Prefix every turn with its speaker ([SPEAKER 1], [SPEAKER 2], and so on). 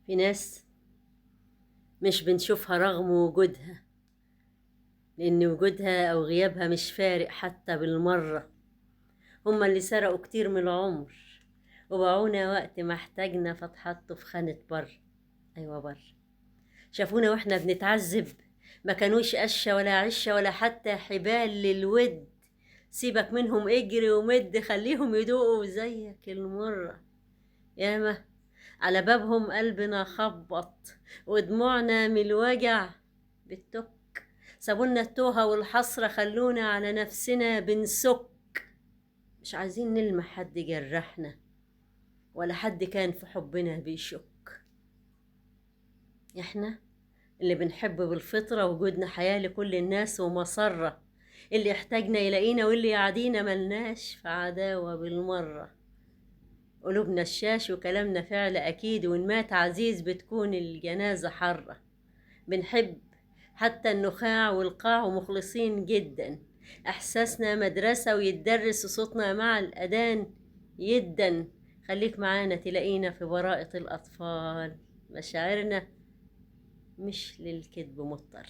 [SPEAKER 1] في ناس مش بنشوفها رغم وجودها، لأن وجودها أو غيابها مش فارق حتى بالمرة. هما اللي سرقوا كتير من العمر وباعونا وقت ما احتاجنا، فاتحطوا في خانة بر. أيوة بر. شافونا واحنا بنتعذب، ما كانوش قشة ولا عشة ولا حتى حبال للود. سيبك منهم، اجري ومد، خليهم يدوقوا زيك المرة. ياما على بابهم قلبنا خبط ودموعنا من الوجع بتك. سابولنا التوهة والحسرة، خلونا على نفسنا بنسك. مش عايزين نلمح حد جرحنا ولا حد كان في حبنا بيشك. احنا اللي بنحب بالفطرة، وجودنا حياة لكل الناس ومسرة. اللي احتاجنا يلاقينا واللي يعدينا ملناش في عداوة بالمرة. قلوبنا الشاش وكلامنا فعل أكيد، وإن مات عزيز بتكون الجنازة حرة. بنحب حتى النخاع والقاع ومخلصين جدا. إحساسنا مدرسة ويتدرس، وصوتنا مع الأذان يدن. خليك معانا تلاقينا في براءة الأطفال. مشاعرنا مش للكذب مضطر.